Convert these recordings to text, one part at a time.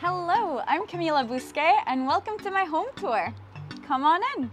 Hello, I'm Camila Bousquet and welcome to my home tour. Come on in.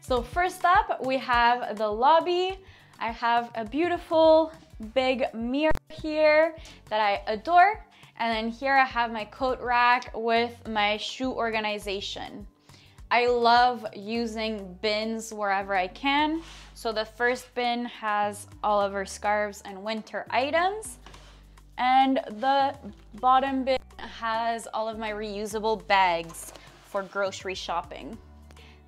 So first up, we have the lobby. I have a beautiful big mirror here that I adore. And then here I have my coat rack with my shoe organization. I love using bins wherever I can. So the first bin has all of our scarves and winter items. And the bottom bin has all of my reusable bags for grocery shopping.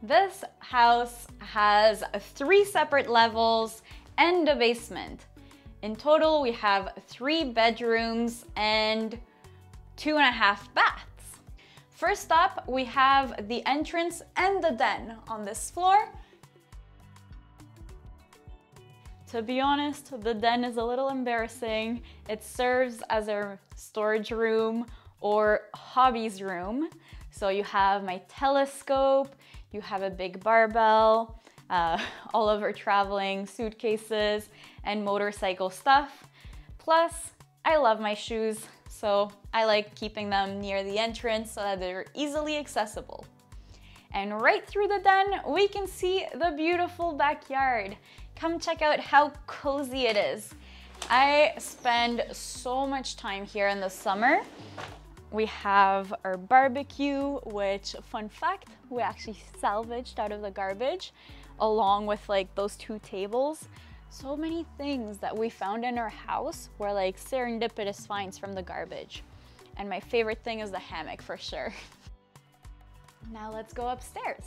This house has 3 separate levels and a basement. In total, we have 3 bedrooms and 2.5 baths. First up, we have the entrance and the den on this floor. To be honest, the den is a little embarrassing. It serves as a storage room or hobbies room. So you have my telescope, you have a big barbell, all of our traveling suitcases and motorcycle stuff. Plus, I love my shoes, so I like keeping them near the entrance so that they're easily accessible. And right through the den, we can see the beautiful backyard. Come check out how cozy it is. I spend so much time here in the summer. We have our barbecue, which, fun fact, we actually salvaged out of the garbage, along with like those 2 tables. So many things that we found in our house were like serendipitous finds from the garbage. And my favorite thing is the hammock for sure. Now let's go upstairs.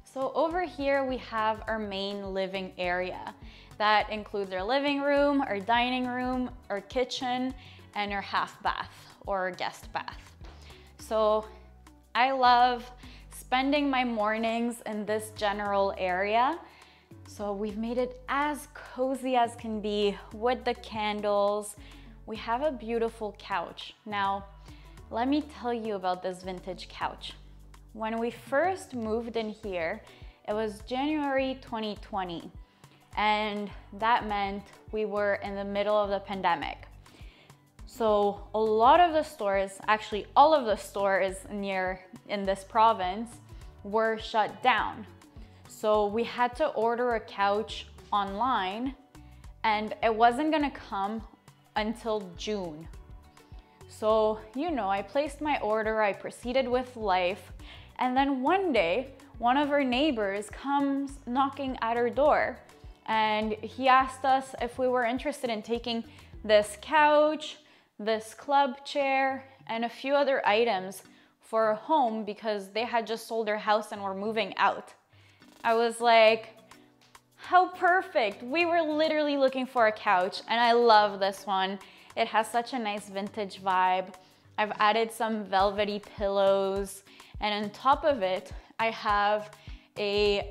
So over here we have our main living area. That includes our living room, our dining room, our kitchen, and our half bath or guest bath. So I love spending my mornings in this general area. So we've made it as cozy as can be with the candles. We have a beautiful couch. Now, let me tell you about this vintage couch. When we first moved in here, it was January 2020, and that meant we were in the middle of the pandemic. So a lot of the stores, actually all of the stores in this province were shut down. So we had to order a couch online and it wasn't gonna come until June. So, you know, I placed my order, I proceeded with life, and then one day, one of our neighbors comes knocking at our door and he asked us if we were interested in taking this couch, this club chair, and a few other items for a home because they had just sold their house and were moving out. I was like, how perfect. We were literally looking for a couch and I love this one. It has such a nice vintage vibe. I've added some velvety pillows and on top of it, I have a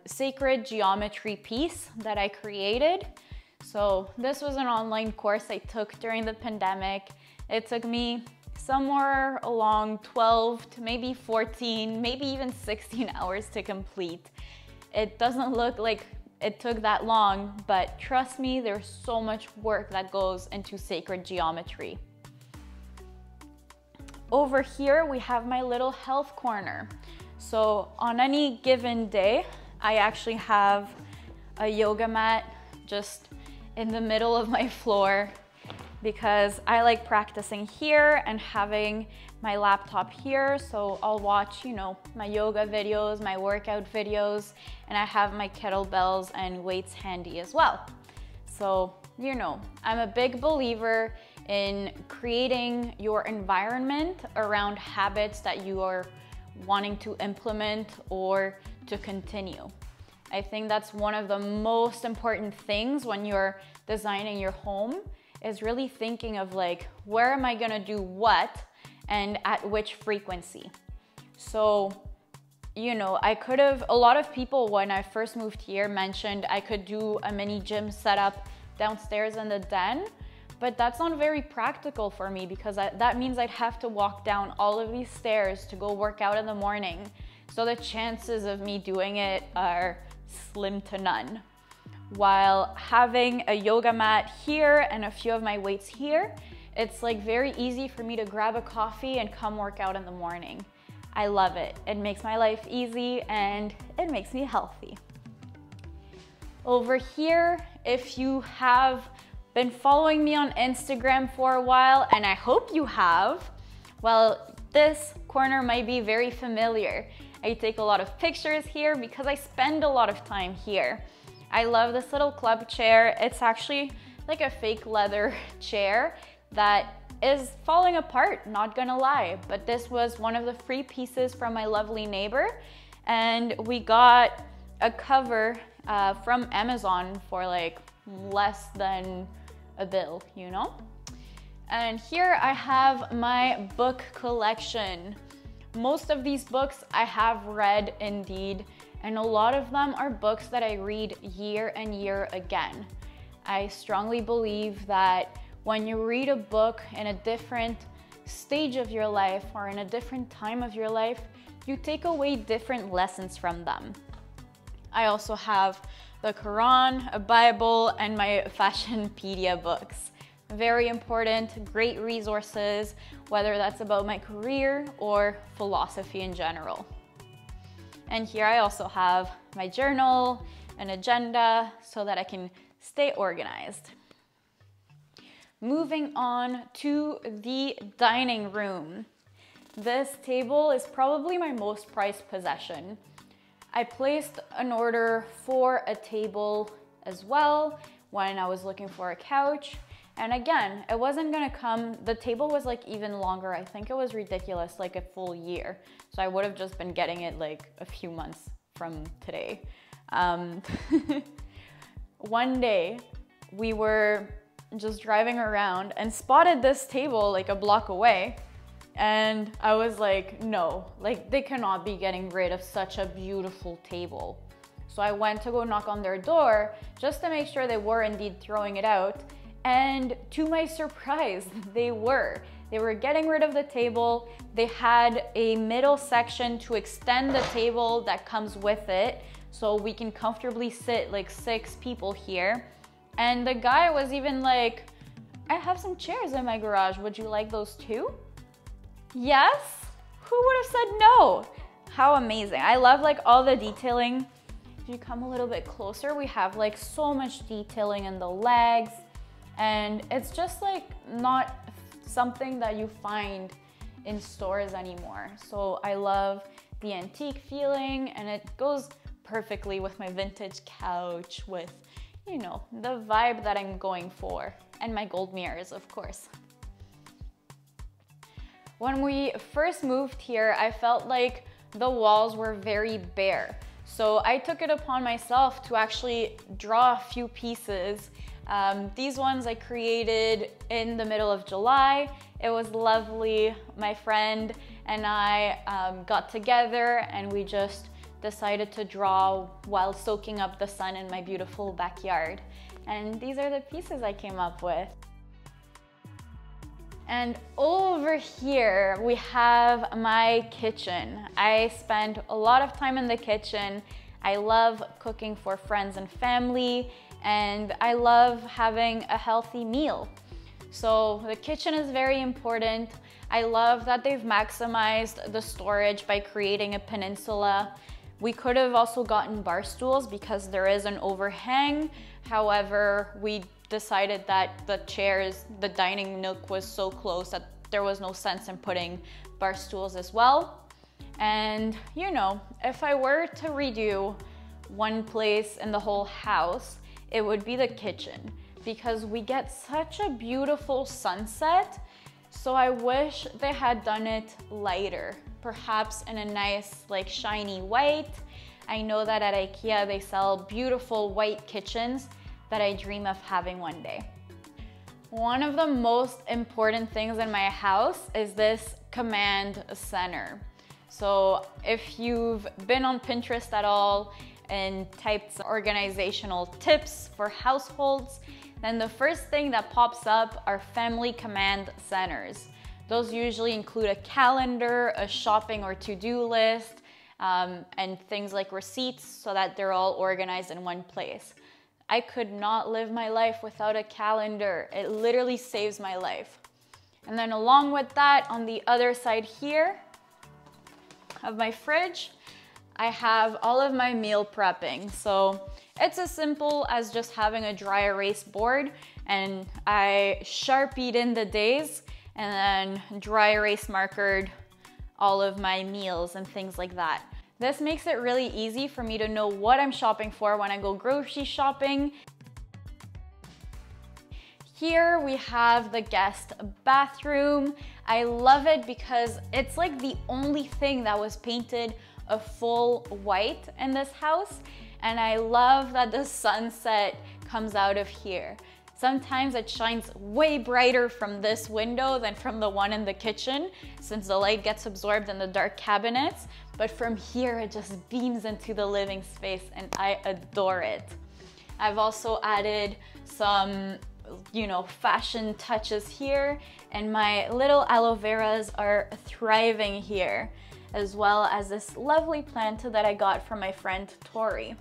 sacred geometry piece that I created. So this was an online course I took during the pandemic. It took me somewhere along 12 to maybe 14, maybe even 16 hours to complete. It doesn't look like it took that long, but trust me, there's so much work that goes into sacred geometry. Over here, we have my little health corner. So on any given day, I actually have a yoga mat just in the middle of my floor because I like practicing here and having my laptop here. So I'll watch, you know, my yoga videos, my workout videos, and I have my kettlebells and weights handy as well. So, you know, I'm a big believer in creating your environment around habits that you are wanting to implement or to continue. I think that's one of the most important things when you're designing your home is really thinking of like, where am I gonna do what and at which frequency? So you know, a lot of people when I first moved here mentioned I could do a mini gym setup downstairs in the den, but that's not very practical for me because that means I'd have to walk down all of these stairs to go work out in the morning. So the chances of me doing it are slim to none. While having a yoga mat here and a few of my weights here, it's like very easy for me to grab a coffee and come work out in the morning. I love it. It makes my life easy and it makes me healthy. Over here, if you have been following me on Instagram for a while, and I hope you have, well, this corner might be very familiar. I take a lot of pictures here because I spend a lot of time here. I love this little club chair. It's actually like a fake leather chair that is falling apart, not gonna lie, but this was one of the free pieces from my lovely neighbor, and we got a cover from Amazon for like less than a bill, you know? And here I have my book collection. Most of these books I have read indeed, and a lot of them are books that I read year and year again. I strongly believe that when you read a book in a different stage of your life or in a different time of your life, you take away different lessons from them. I also have the Quran, a Bible, and my Fashionpedia books. Very important, great resources, whether that's about my career or philosophy in general. And here I also have my journal, an agenda, so that I can stay organized. Moving on to the dining room. This table is probably my most prized possession. I placed an order for a table as well when I was looking for a couch. And again, it wasn't gonna come, the table was like even longer. I think it was ridiculous, like a full year. So I would have just been getting it like a few months from today. One day we were just driving around and spotted this table like a block away. And I was like, no, like they cannot be getting rid of such a beautiful table. So I went to go knock on their door just to make sure they were indeed throwing it out. And to my surprise, they were getting rid of the table. They had a middle section to extend the table that comes with it, so we can comfortably sit like 6 people here. And the guy was even like, I have some chairs in my garage. Would you like those too? Yes? Who would have said no? How amazing. I love like all the detailing. If you come a little bit closer, we have like so much detailing in the legs. And it's just like not something that you find in stores anymore. So I love the antique feeling, and it goes perfectly with my vintage couch, with, you know, the vibe that I'm going for, and my gold mirrors, of course. When we first moved here, I felt like the walls were very bare. So I took it upon myself to actually draw a few pieces. These ones I created in the middle of July. It was lovely. My friend and I got together and we just decided to draw while soaking up the sun in my beautiful backyard. And these are the pieces I came up with. And over here we have my kitchen. I spend a lot of time in the kitchen. I love cooking for friends and family, and I love having a healthy meal. So the kitchen is very important. I love that they've maximized the storage by creating a peninsula. We could have also gotten bar stools because there is an overhang. However, we decided that the chairs, the dining nook was so close that there was no sense in putting bar stools as well. And you know, if I were to redo one place in the whole house, it would be the kitchen, because we get such a beautiful sunset. So I wish they had done it lighter, perhaps in a nice like shiny white. I know that at IKEA they sell beautiful white kitchens that I dream of having one day. One of the most important things in my house is this command center. So if you've been on Pinterest at all and typed organizational tips for households, then the first thing that pops up are family command centers. Those usually include a calendar, a shopping or to-do list, and things like receipts so that they're all organized in one place. I could not live my life without a calendar. It literally saves my life. And then along with that, on the other side here of my fridge, I have all of my meal prepping. So it's as simple as just having a dry erase board, and I Sharpied in the days and then dry erase markered all of my meals and things like that. This makes it really easy for me to know what I'm shopping for when I go grocery shopping. Here we have the guest bathroom. I love it because it's like the only thing that was painted a full white in this house. And I love that the sunset comes out of here. Sometimes it shines way brighter from this window than from the one in the kitchen, since the light gets absorbed in the dark cabinets. But from here, it just beams into the living space and I adore it. I've also added some, fashion touches here, and my little aloe veras are thriving here, as well as this lovely plant that I got from my friend Tori.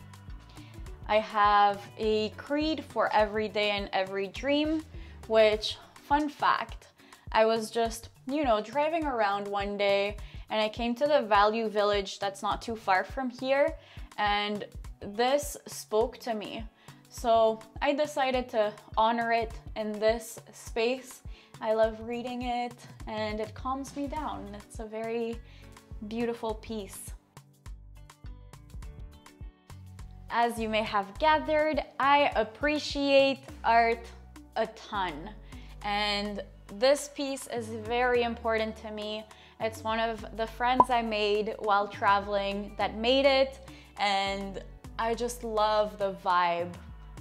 I have a creed for every day and every dream, which, fun fact, I was just, driving around one day and I came to the Value Village that's not too far from here, and this spoke to me. So I decided to honor it in this space. I love reading it and it calms me down. It's a very beautiful piece. As you may have gathered, I appreciate art a ton. And this piece is very important to me. It's one of the friends I made while traveling that made it, and I just love the vibe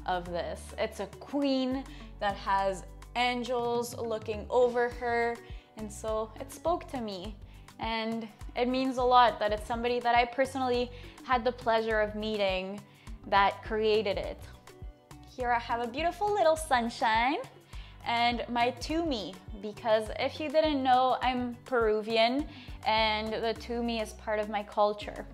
of this. It's a queen that has angels looking over her, and so it spoke to me. And it means a lot that it's somebody that I personally had the pleasure of meeting that created it. Here I have a beautiful little sunshine and my tumi, because if you didn't know, I'm Peruvian and the tumi is part of my culture.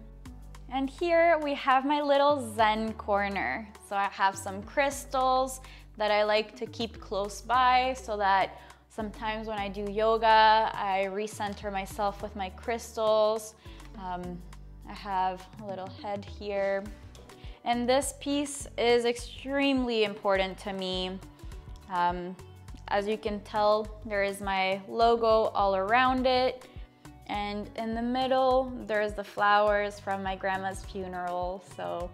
And here we have my little Zen corner. So I have some crystals that I like to keep close by so that sometimes when I do yoga, I recenter myself with my crystals. I have a little head here. And this piece is extremely important to me. As you can tell, there is my logo all around it. And in the middle, there's the flowers from my grandma's funeral. So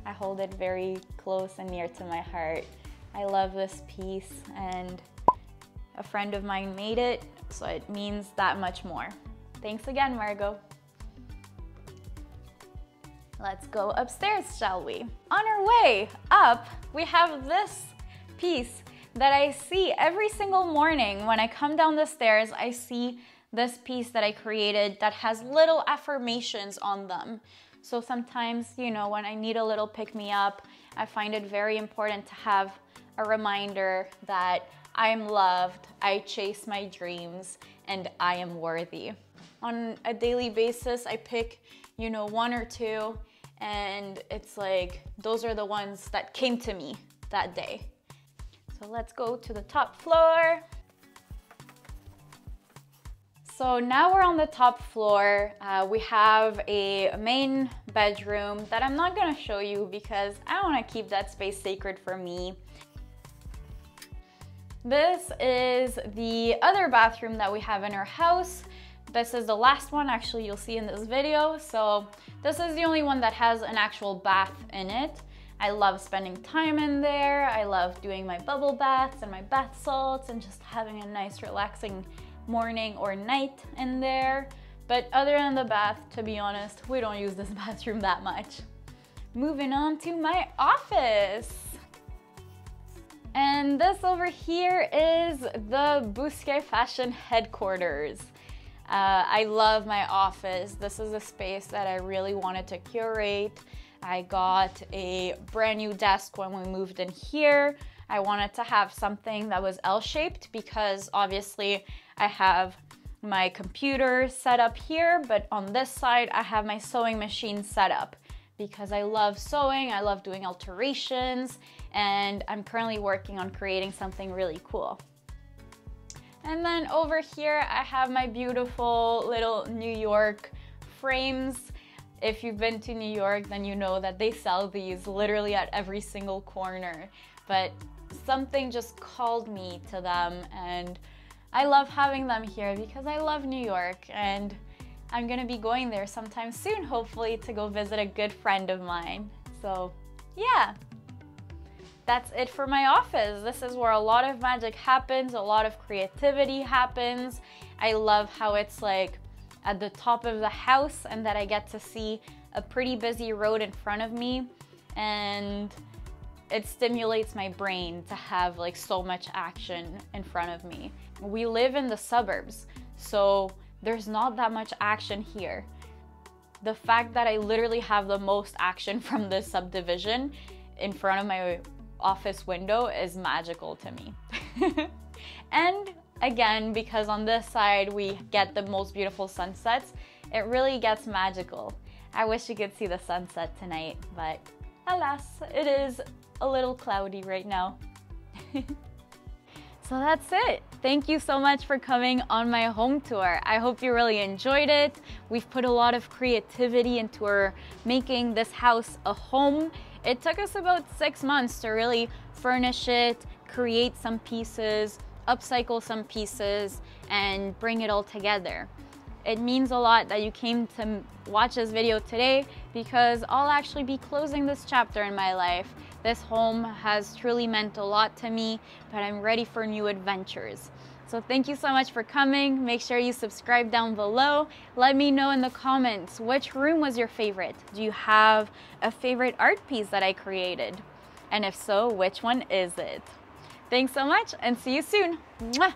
I hold it very close and near to my heart. I love this piece and a friend of mine made it, so it means that much more. Thanks again, Margot. Let's go upstairs, shall we? On our way up, we have this piece that I see every single morning. When I come down the stairs, I see this piece that I created that has little affirmations on them. So sometimes, when I need a little pick-me-up, I find it very important to have a reminder that I'm loved, I chase my dreams, and I am worthy. On a daily basis, I pick, one or two, and it's like, those are the ones that came to me that day. So let's go to the top floor. So now we're on the top floor. We have a main bedroom that I'm not gonna show you because I wanna keep that space sacred for me. This is the other bathroom that we have in our house. This is the last one actually you'll see in this video. So this is the only one that has an actual bath in it. I love spending time in there. I love doing my bubble baths and my bath salts and just having a nice relaxing morning or night in there. But other than the bath, to be honest, we don't use this bathroom that much. Moving on to my office. And this over here is the Bousquet Fashion headquarters. I love my office. This is a space that I really wanted to curate. I got a brand new desk when we moved in here. I wanted to have something that was L-shaped because obviously I have my computer set up here, but on this side I have my sewing machine set up because I love sewing, I love doing alterations, and I'm currently working on creating something really cool. And then over here I have my beautiful little New York frames. If you've been to New York, then you know that they sell these literally at every single corner, but something just called me to them, and I love having them here because I love New York, and I'm gonna be going there sometime soon, hopefully, to go visit a good friend of mine. So yeah, that's it for my office. This is where a lot of magic happens, a lot of creativity happens. I love how it's like at the top of the house and that I get to see a pretty busy road in front of me, and it stimulates my brain to have like so much action in front of me. We live in the suburbs, so there's not that much action here. The fact that I literally have the most action from this subdivision in front of my office window is magical to me. And again, because on this side we get the most beautiful sunsets, it really gets magical. I wish you could see the sunset tonight, but alas, it is a little cloudy right now. So that's it. Thank you so much for coming on my home tour. I hope you really enjoyed it. We've put a lot of creativity into our making this house a home. It took us about 6 months to really furnish it, create some pieces, upcycle some pieces, and bring it all together. It means a lot that you came to watch this video today because I'll actually be closing this chapter in my life. This home has truly meant a lot to me, but I'm ready for new adventures. So thank you so much for coming. Make sure you subscribe down below. Let me know in the comments, which room was your favorite? Do you have a favorite art piece that I created? And if so, which one is it? Thanks so much and see you soon. Mwah!